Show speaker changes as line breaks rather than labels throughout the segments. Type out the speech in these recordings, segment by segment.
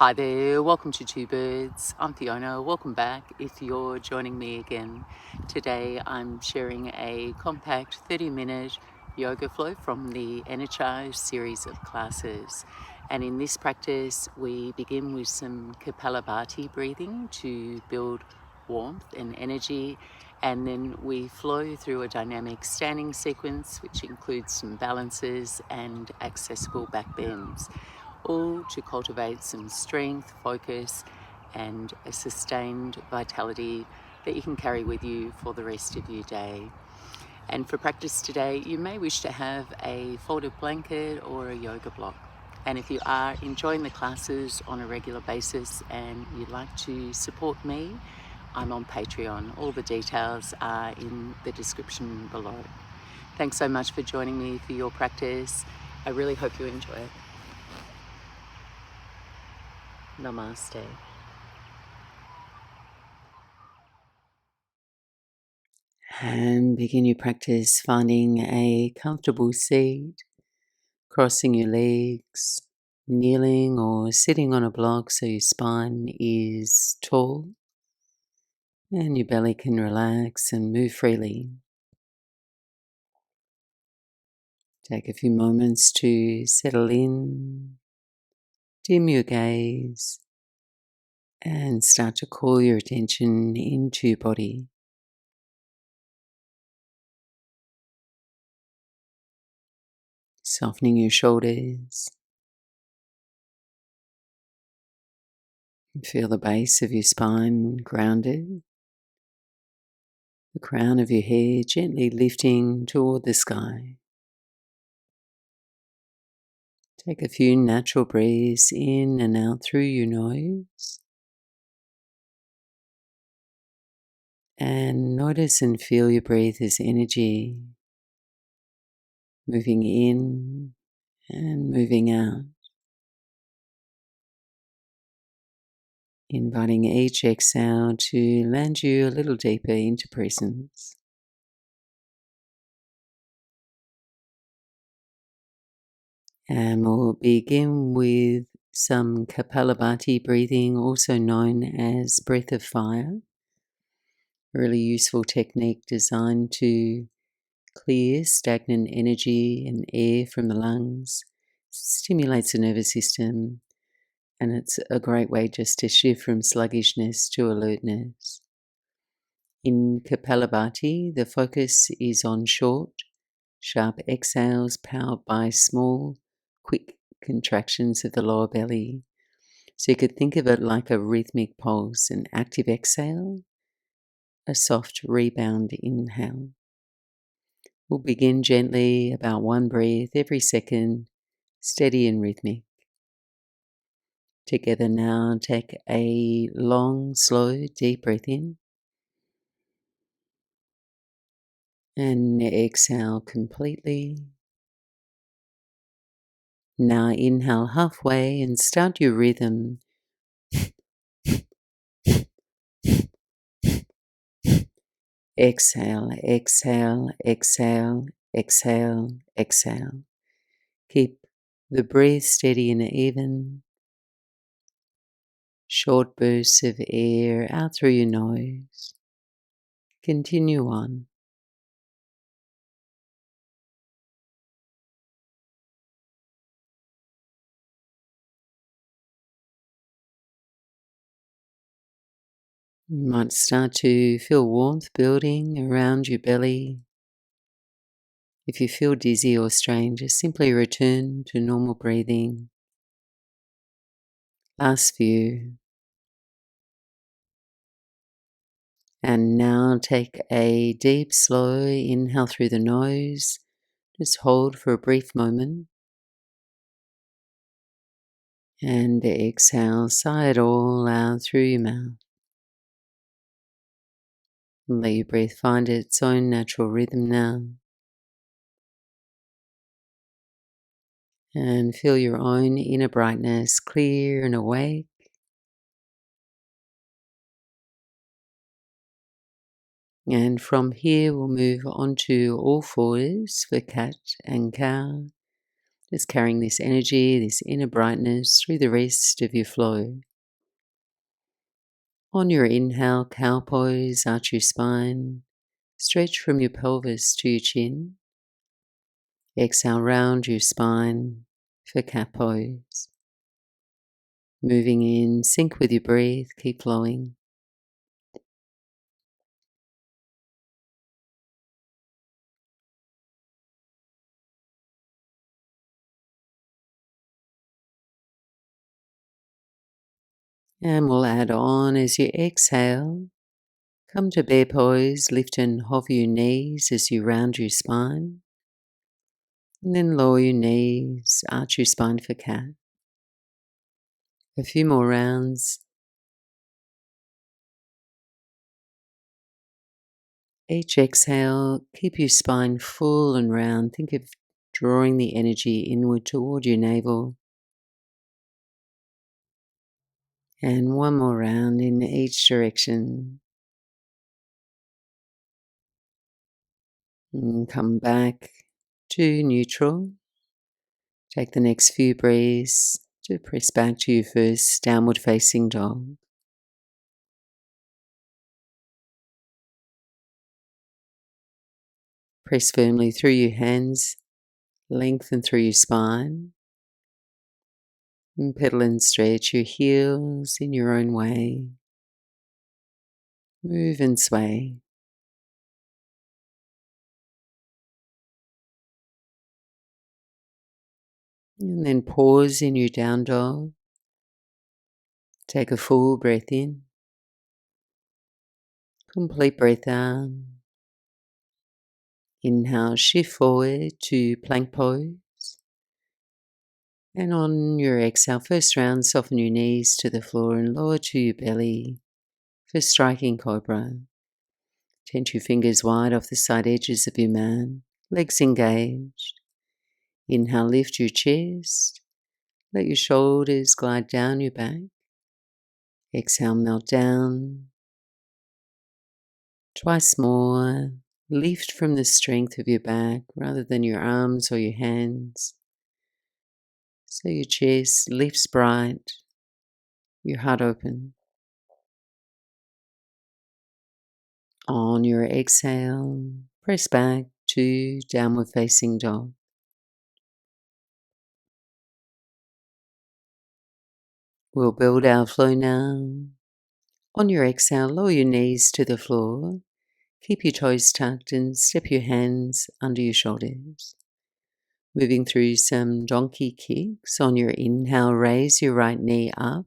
Hi there, welcome to Two Birds. I'm Fiona, welcome back if you're joining me again. Today I'm sharing a compact 30-minute yoga flow from the Energise series of classes. And in this practice we begin with some Kapalabhati breathing to build warmth and energy, and then we flow through a dynamic standing sequence which includes some balances and accessible back bends, all to cultivate some strength, focus, and a sustained vitality that you can carry with you for the rest of your day. And for practice today, you may wish to have a folded blanket or a yoga block. And if you are enjoying the classes on a regular basis and you'd like to support me, I'm on Patreon. All the details are in the description below. Thanks so much for joining me for your practice. I really hope you enjoy it. Namaste. And begin your practice finding a comfortable seat, crossing your legs, kneeling or sitting on a block so your spine is tall and your belly can relax and move freely. Take a few moments to settle in, dim your gaze, and start to call your attention into your body. Softening your shoulders. Feel the base of your spine grounded. The crown of your head gently lifting toward the sky. Take a few natural breaths in and out through your nose. And notice and feel your breath as energy moving in and moving out. Inviting each exhale to land you a little deeper into presence. And we'll begin with some Kapalabhati breathing, also known as breath of fire. A really useful technique designed to clear stagnant energy and air from the lungs, stimulates the nervous system, and it's a great way just to shift from sluggishness to alertness. In Kapalabhati, the focus is on short, sharp exhales powered by small, quick contractions of the lower belly. So you could think of it like a rhythmic pulse, an active exhale, a soft rebound inhale. We'll begin gently, about one breath every second, steady and rhythmic. Together now, take a long, slow, deep breath in. And exhale completely. Now inhale halfway and start your rhythm. Exhale, exhale, exhale, exhale, exhale. Keep the breath steady and even. Short bursts of air out through your nose. Continue on. You might start to feel warmth building around your belly. If you feel dizzy or strained, just simply return to normal breathing. Last few. And now take a deep, slow inhale through the nose. Just hold for a brief moment. And exhale, sigh it all out through your mouth. Let your breath find its own natural rhythm now. And feel your own inner brightness, clear and awake. And from here we'll move on to all fours for cat and cow. Just carrying this energy, this inner brightness through the rest of your flow. On your inhale, cow pose, arch your spine, stretch from your pelvis to your chin. Exhale, round your spine for cat pose. Moving in sync with your breath, keep flowing. And we'll add on as you exhale. Come to bear pose, lift and hover your knees as you round your spine. And then lower your knees, arch your spine for cat. A few more rounds. Each exhale, keep your spine full and round. Think of drawing the energy inward toward your navel. And one more round in each direction. And come back to neutral. Take the next few breaths to press back to your first downward facing dog. Press firmly through your hands, lengthen through your spine, and pedal and stretch your heels in your own way. Move and sway. And then pause in your down dog. Take a full breath in. Complete breath out. Inhale, shift forward to plank pose. And on your exhale, first round, soften your knees to the floor and lower to your belly for striking cobra. Tense your fingers wide off the side edges of your mat, legs engaged. Inhale, lift your chest. Let your shoulders glide down your back. Exhale, melt down. Twice more. Lift from the strength of your back rather than your arms or your hands. So your chest lifts bright, your heart open. On your exhale, press back to downward facing dog. We'll build our flow now. On your exhale, lower your knees to the floor. Keep your toes tucked and step your hands under your shoulders. Moving through some donkey kicks. On your inhale, raise your right knee up.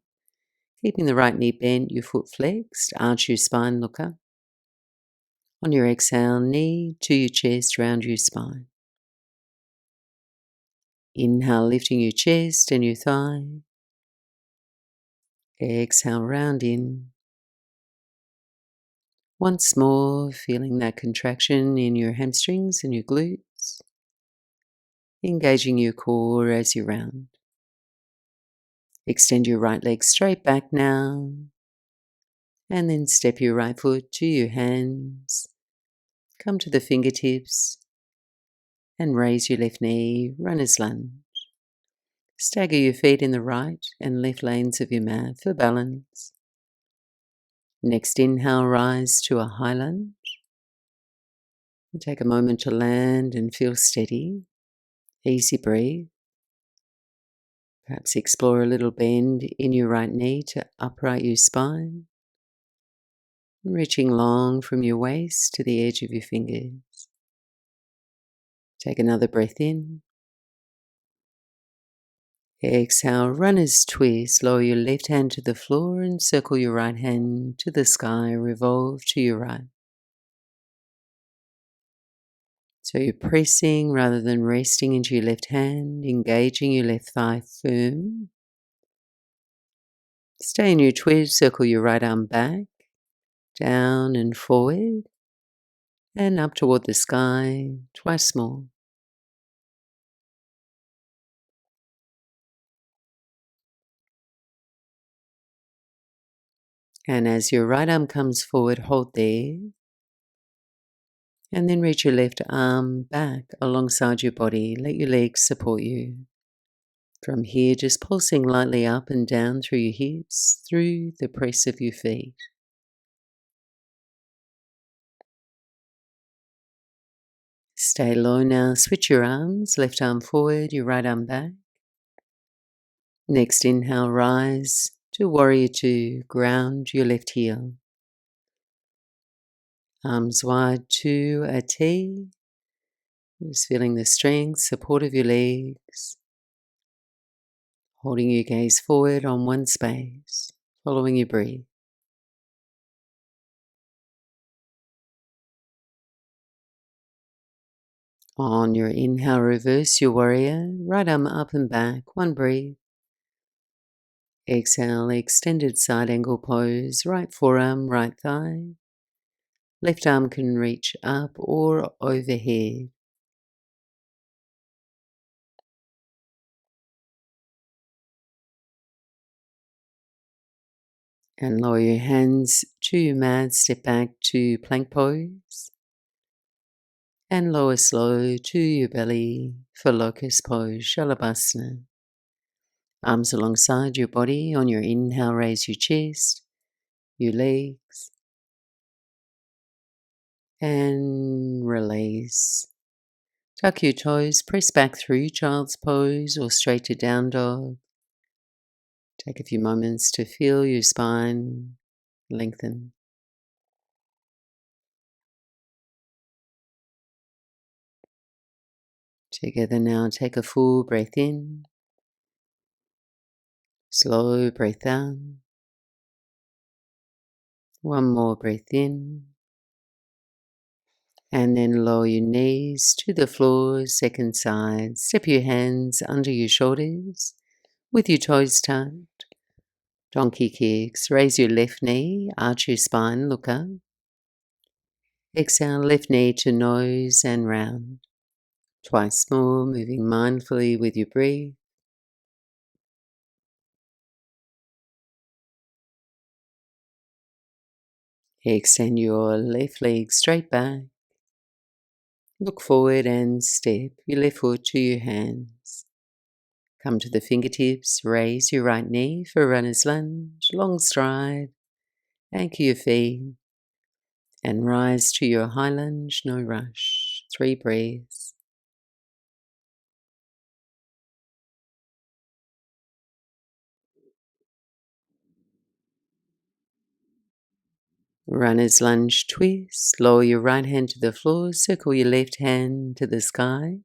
Keeping the right knee bent, your foot flexed. Arch your spine, look up. On your exhale, knee to your chest, round your spine. Inhale, lifting your chest and your thigh. Exhale, round in. Once more, feeling that contraction in your hamstrings and your glutes. Engaging your core as you round. Extend your right leg straight back now. And then step your right foot to your hands. Come to the fingertips. And raise your left knee, runner's lunge. Stagger your feet in the right and left lanes of your mat for balance. Next inhale, rise to a high lunge. Take a moment to land and feel steady. Easy breathe. Perhaps explore a little bend in your right knee to upright your spine. Reaching long from your waist to the edge of your fingers. Take another breath in. Exhale, runner's twist. Lower your left hand to the floor and circle your right hand to the sky. Revolve to your right. So you're pressing rather than resting into your left hand, engaging your left thigh firm. Stay in your twist, circle your right arm back, down and forward, and up toward the sky, twice more. And as your right arm comes forward, hold there. And then reach your left arm back alongside your body. Let your legs support you. From here, just pulsing lightly up and down through your hips, through the press of your feet. Stay low now. Switch your arms, left arm forward, your right arm back. Next inhale, rise to warrior two, ground your left heel. Arms wide to a T. Just feeling the strength, support of your legs. Holding your gaze forward on one space, following your breath. On your inhale, reverse your warrior, right arm up and back, one breath. Exhale, extended side angle pose, right forearm, right thigh. Left arm can reach up or overhead. And lower your hands to your mat, step back to plank pose. And lower slow to your belly for locust pose, Shavasana. Arms alongside your body. On your inhale, raise your chest, your legs, and release. Tuck your toes, press back through child's pose or straight to down dog. Take a few moments to feel your spine lengthen. Together now, take a full breath in, slow breath out. One more breath in, and then lower your knees to the floor, second side. Step your hands under your shoulders with your toes tucked. Donkey kicks. Raise your left knee, arch your spine, look up. Exhale, left knee to nose and round. Twice more, moving mindfully with your breath. Extend your left leg straight back. Look forward and step your left foot to your hands. Come to the fingertips, raise your right knee for runner's lunge, long stride, anchor your feet, and rise to your high lunge, no rush. 3 breaths. Runner's lunge twist, lower your right hand to the floor, circle your left hand to the sky,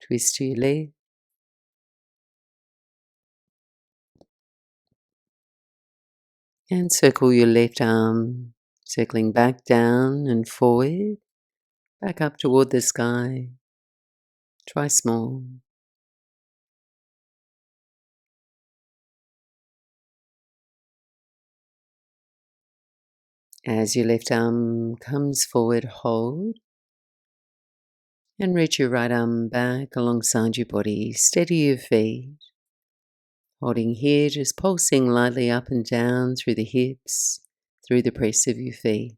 twist to your left. And circle your left arm, circling back down and forward, back up toward the sky. Twice more. As your left arm comes forward, hold. And reach your right arm back alongside your body. Steady your feet. Holding here, just pulsing lightly up and down through the hips, through the press of your feet.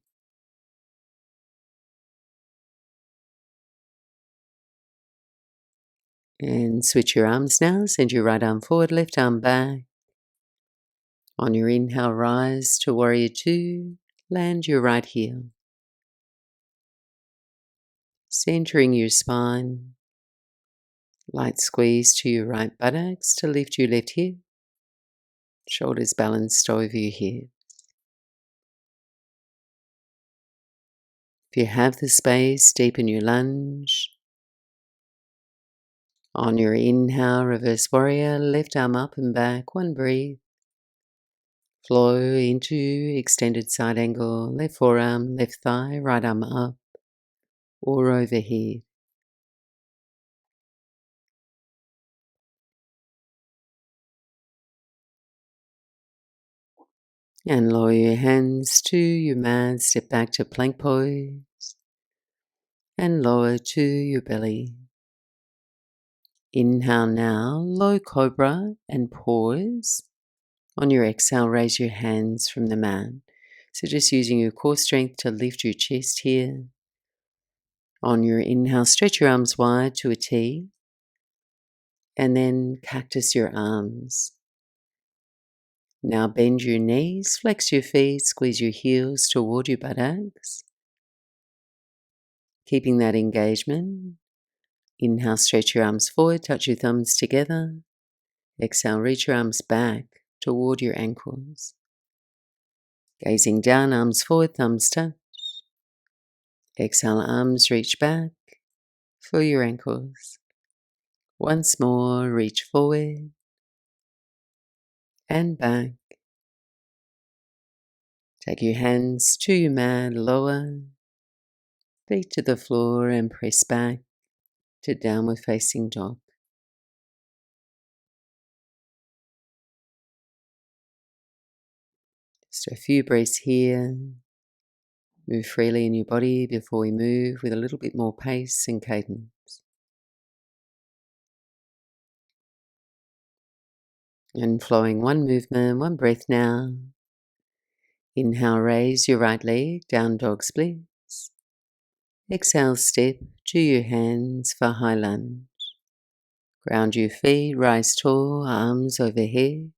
And switch your arms now. Send your right arm forward, left arm back. On your inhale, rise to warrior two. Land your right heel. Centering your spine. Light squeeze to your right buttocks to lift your left hip. Shoulders balanced over your head. If you have the space, deepen your lunge. On your inhale, reverse warrior, left arm up and back, one breath. Flow into extended side angle, left forearm, left thigh, right arm up or overhead. And lower your hands to your mat, step back to plank pose and lower to your belly. Inhale now, low cobra and pause. On your exhale, raise your hands from the mat. So just using your core strength to lift your chest here. On your inhale, stretch your arms wide to a T. and then cactus your arms. Now bend your knees, flex your feet, squeeze your heels toward your buttocks. Keeping that engagement. Inhale, stretch your arms forward, touch your thumbs together. Exhale, reach your arms back toward your ankles. Gazing down, arms forward, thumbs touch. Exhale, arms reach back for your ankles. Once more, reach forward and back. Take your hands to your mat, lower, feet to the floor, and press back to downward facing dog. Just a few breaths here. Move freely in your body before we move with a little bit more pace and cadence. And flowing one movement, one breath now. Inhale, raise your right leg, down dog splits. Exhale, step to your hands for high lunge. Ground your feet, rise tall, arms overhead.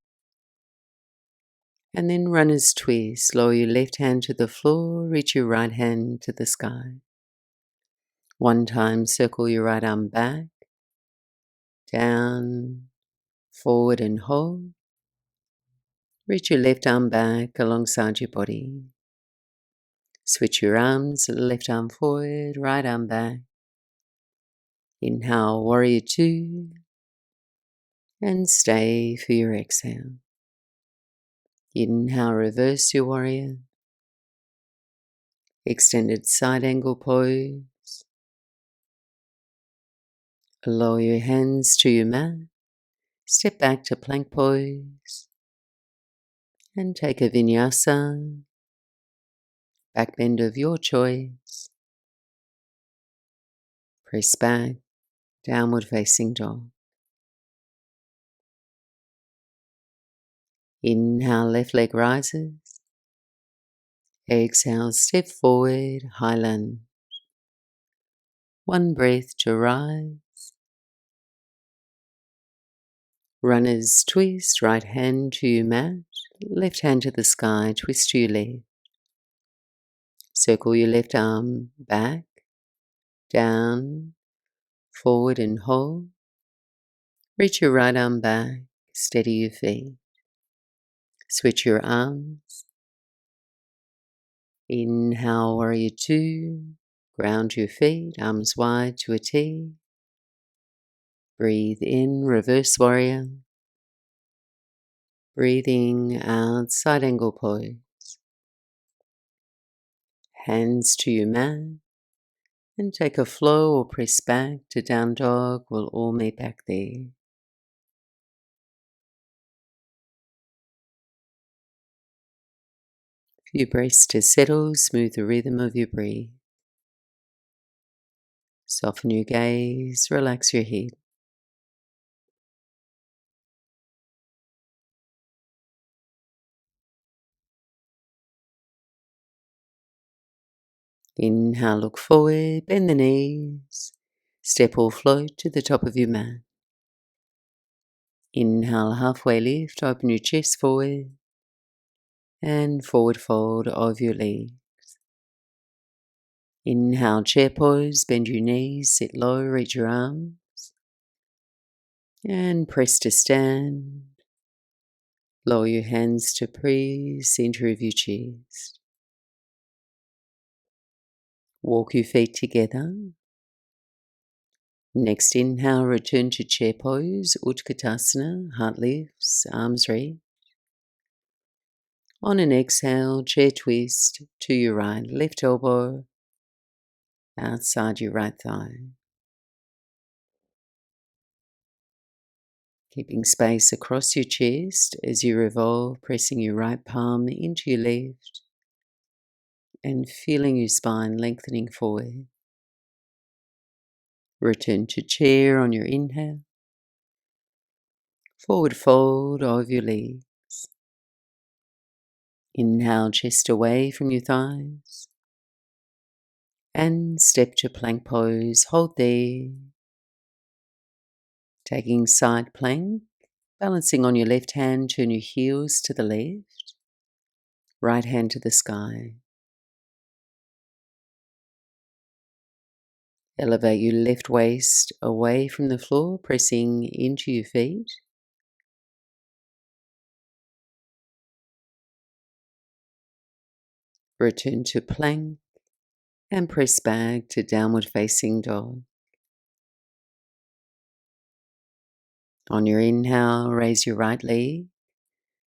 And then runner's twist. Lower your left hand to the floor, reach your right hand to the sky. One time, circle your right arm back, down, forward and hold. Reach your left arm back alongside your body. Switch your arms, left arm forward, right arm back. Inhale, warrior two, and stay for your exhale. Inhale, reverse your warrior. Extended side angle pose. Lower your hands to your mat. Step back to plank pose. And take a vinyasa. Back bend of your choice. Press back, downward facing dog. Inhale, left leg rises. Exhale, step forward, high lunge. One breath to rise. Runner's twist, right hand to your mat, left hand to the sky, twist to your left. Circle your left arm back, down, forward and hold. Reach your right arm back, steady your feet. Switch your arms. Inhale, warrior two. Ground your feet, arms wide to a T. Breathe in, reverse warrior. Breathing out, side angle pose. Hands to your mat. And take a flow or press back to down dog. We'll all meet back there. Few breaths to settle, smooth the rhythm of your breath. Soften your gaze, relax your head. Inhale, look forward, bend the knees. Step or float to the top of your mat. Inhale, halfway lift, open your chest forward. And forward fold of your legs. Inhale, chair pose, bend your knees, sit low, reach your arms. And press to stand. Lower your hands to prayer, center of your chest. Walk your feet together. Next inhale, return to chair pose, Utkatasana, heart lifts, arms reach. On an exhale, chair twist to your right, left elbow outside your right thigh. Keeping space across your chest as you revolve, pressing your right palm into your left and feeling your spine lengthening forward. Return to chair on your inhale. Forward fold of your legs. Inhale, chest away from your thighs. And step to plank pose. Hold there. Taking side plank, balancing on your left hand, turn your heels to the left, right hand to the sky. Elevate your left waist away from the floor, pressing into your feet. Return to plank and press back to downward facing dog. On your inhale, raise your right leg.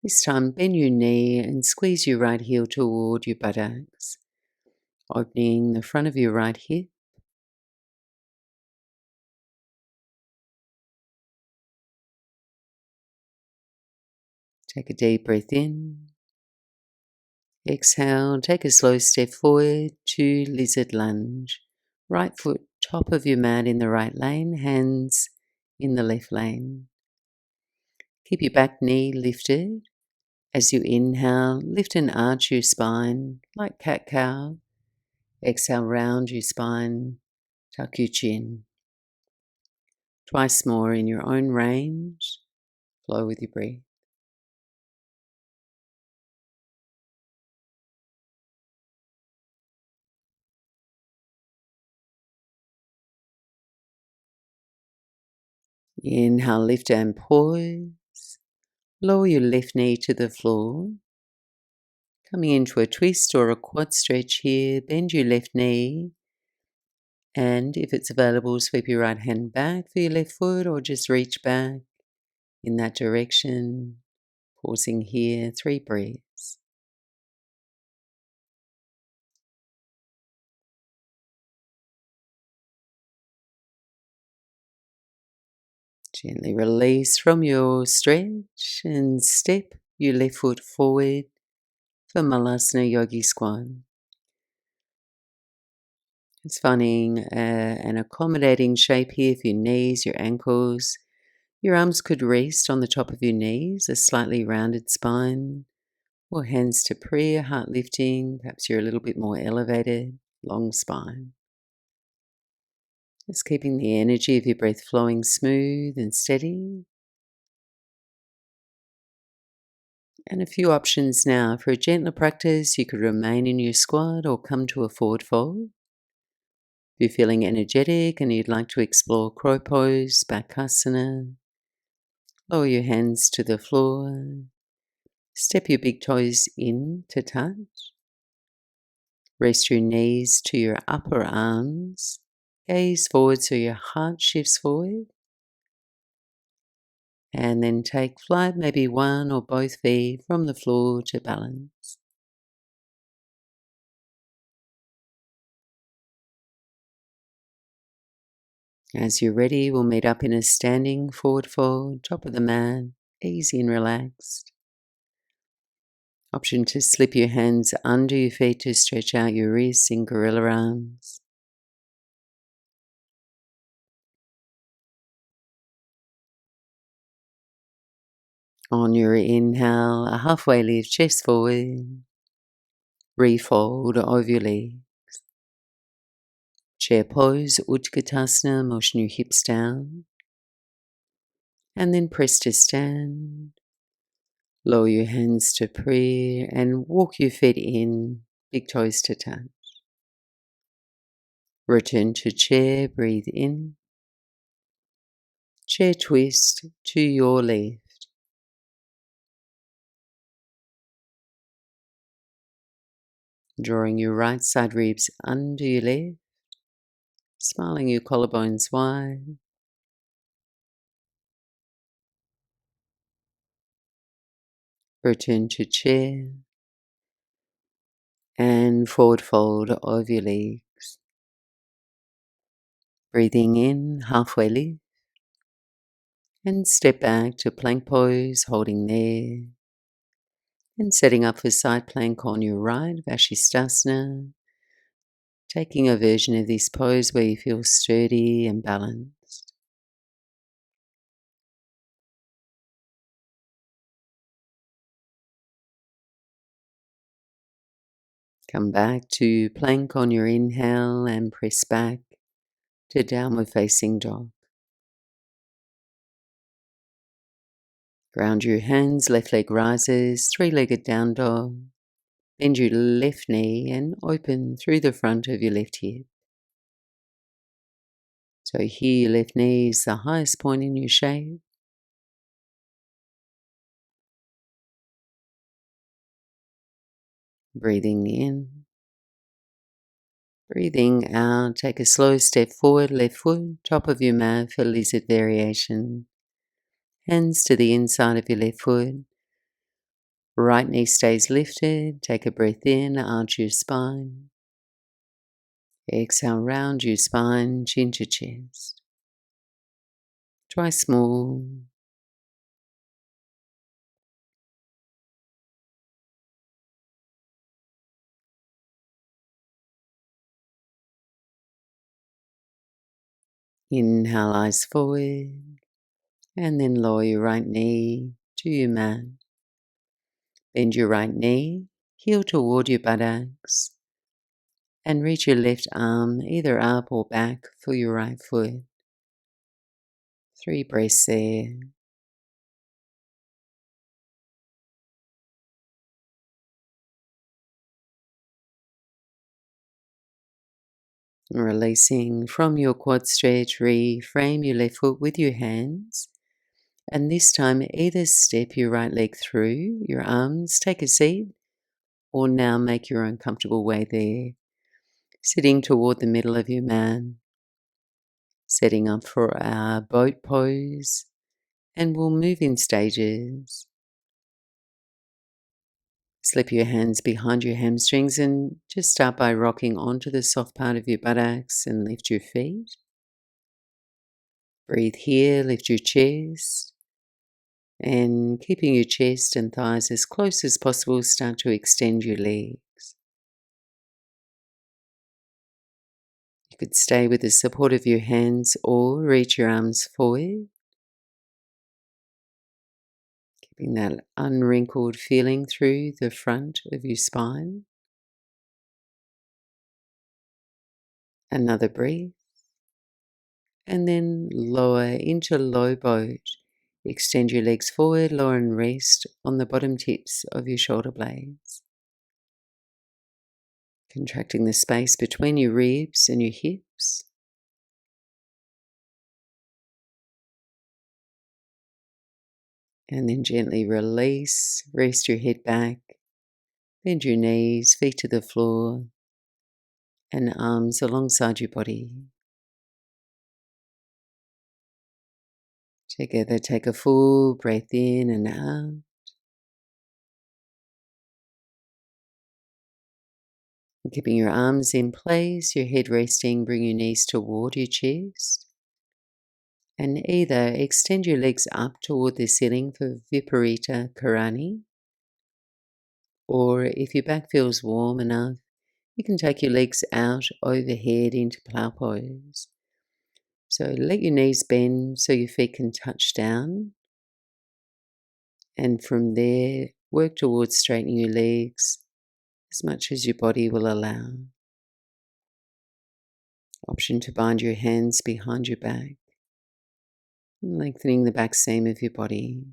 This time, bend your knee and squeeze your right heel toward your buttocks, opening the front of your right hip. Take a deep breath in. Exhale, take a slow step forward to lizard lunge. Right foot top of your mat in the right lane, hands in the left lane. Keep your back knee lifted. As you inhale, lift and arch your spine like cat-cow. Exhale, round your spine, tuck your chin. Twice more in your own range. Flow with your breath. Inhale, lift and pause. Lower your left knee to the floor. Coming into a twist or a quad stretch here, bend your left knee. And if it's available, sweep your right hand back for your left foot or just reach back in that direction. Pausing here, 3 breaths. Gently release from your stretch and step your left foot forward for Malasana Yogi Squat. It's finding an accommodating shape here for your knees, your ankles. Your arms could rest on the top of your knees, a slightly rounded spine, or hands to prayer, heart lifting. Perhaps you're a little bit more elevated, long spine. Just keeping the energy of your breath flowing smooth and steady. And a few options now. For a gentler practice, you could remain in your squat or come to a forward fold. If you're feeling energetic and you'd like to explore crow pose, bakasana, lower your hands to the floor. Step your big toes in to touch. Rest your knees to your upper arms. Gaze forward so your heart shifts forward. And then take flight, maybe one or both feet from the floor to balance. As you're ready, we'll meet up in a standing forward fold, top of the mat, easy and relaxed. Option to slip your hands under your feet to stretch out your wrists in gorilla arms. On your inhale, a halfway lift, chest forward. Refold over your legs. Chair pose, Utkatasana, motion your hips down. And then press to stand. Lower your hands to prayer and walk your feet in, big toes to touch. Return to chair, breathe in. Chair twist to your left. Drawing your right side ribs under your left. Smiling your collarbones wide. Return to chair. And forward fold over your legs. Breathing in, halfway lift. And step back to plank pose, holding there. And setting up for side plank on your right, Vashisthasana. Taking a version of this pose where you feel sturdy and balanced. Come back to plank on your inhale and press back to downward facing dog. Ground your hands, left leg rises, three-legged down dog. Bend your left knee and open through the front of your left hip. So here your left knee is the highest point in your shape. Breathing in. Breathing out, take a slow step forward, left foot, top of your mat for lizard variation. Hands to the inside of your left foot. Right knee stays lifted. Take a breath in, arch your spine. Exhale, round your spine, chin to chest. Try small. Inhale, eyes forward. And then lower your right knee to your mat. Bend your right knee, heel toward your buttocks, and reach your left arm either up or back for your right foot. 3 breaths there. Releasing from your quad stretch, reframe your left foot with your hands. And this time, either step your right leg through your arms, take a seat, or now make your own comfortable way there. Sitting toward the middle of your mat, setting up for our boat pose, and we'll move in stages. Slip your hands behind your hamstrings and just start by rocking onto the soft part of your buttocks and lift your feet. Breathe here, lift your chest, and keeping your chest and thighs as close as possible, start to extend your legs. You could stay with the support of your hands or reach your arms forward, keeping that unwrinkled feeling through the front of your spine. Another breath, and then lower into low boat. Extend your legs forward, lower and rest on the bottom tips of your shoulder blades. Contracting the space between your ribs and your hips. And then gently release, rest your head back, bend your knees, feet to the floor, and arms alongside your body. Together, take a full breath in and out. And keeping your arms in place, your head resting, bring your knees toward your chest. And either extend your legs up toward the ceiling for Viparita Karani, or if your back feels warm enough, you can take your legs out overhead into Plough Pose. So let your knees bend so your feet can touch down. And from there, work towards straightening your legs as much as your body will allow. Option to bind your hands behind your back, lengthening the back seam of your body.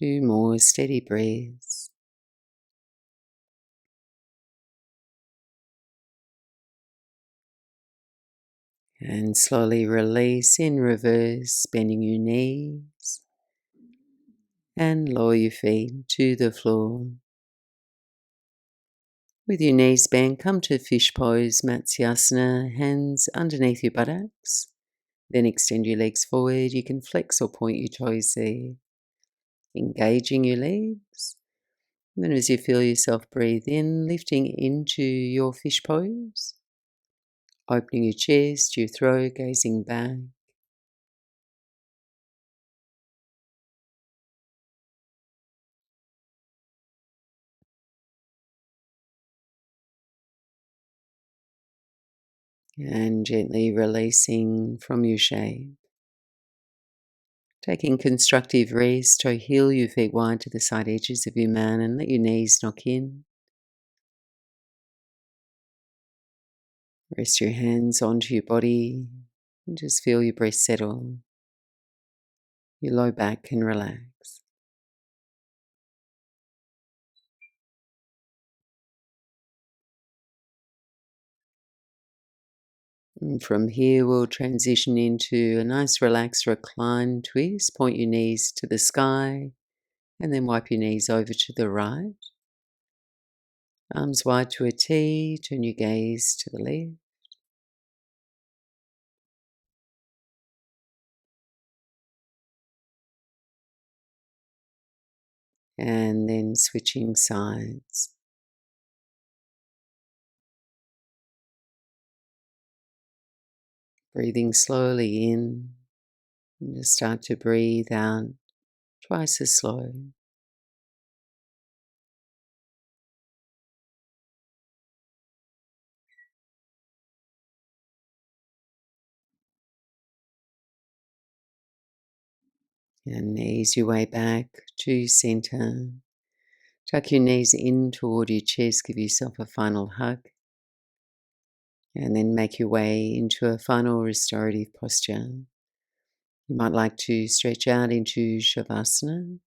Two more steady breaths. And slowly release in reverse, bending your knees and lower your feet to the floor. With your knees bent, come to fish pose, Matsyasana, hands underneath your buttocks. Then extend your legs forward. You can flex or point your toes there, engaging your legs. And then as you feel yourself breathe in, lifting into your fish pose, opening your chest, your throat, gazing back. And gently releasing from your shape. Taking constructive rest, so heel your feet wide to the side edges of your mat and let your knees knock in. Rest your hands onto your body and just feel your breath settle. Your low back can relax. And from here, we'll transition into a nice relaxed recline twist. Point your knees to the sky and then wipe your knees over to the right. Arms wide to a T, turn your gaze to the left. And then switching sides. Breathing slowly in and just start to breathe out twice as slow. And ease your way back to center. Tuck your knees in toward your chest, give yourself a final hug. And then make your way into a final restorative posture. You might like to stretch out into Shavasana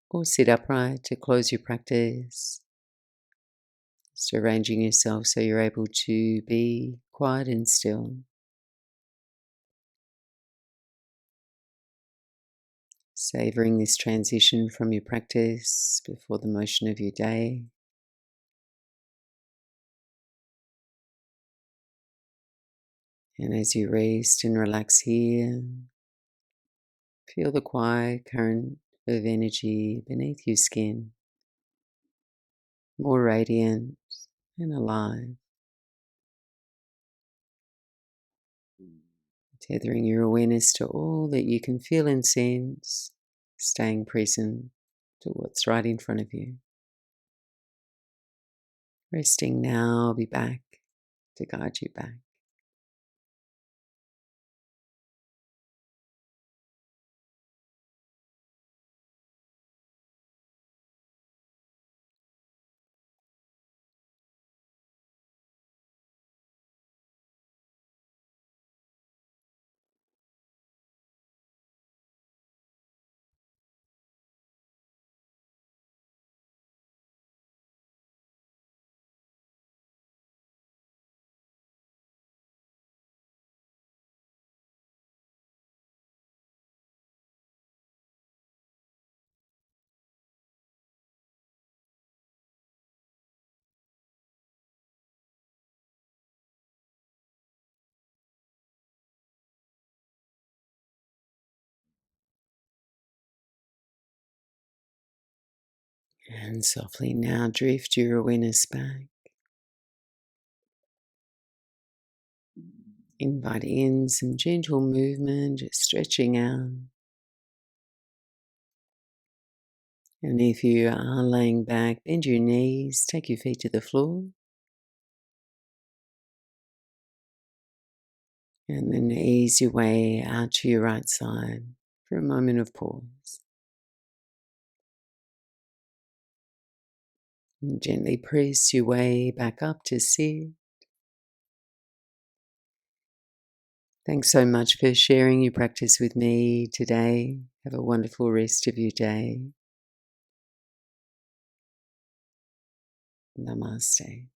or sit upright to close your practice. Just arranging yourself so you're able to be quiet and still. Savoring this transition from your practice before the motion of your day. And as you rest and relax here, feel the quiet current of energy beneath your skin, more radiant and alive. Tethering your awareness to all that you can feel and sense, staying present to what's right in front of you. Resting now, I'll be back to guide you back. And softly now drift your awareness back. Invite in some gentle movement, just stretching out. And if you are laying back, bend your knees, take your feet to the floor. And then ease your way out to your right side for a moment of pause. And gently press your way back up to sit. Thanks so much for sharing your practice with me today. Have a wonderful rest of your day. Namaste.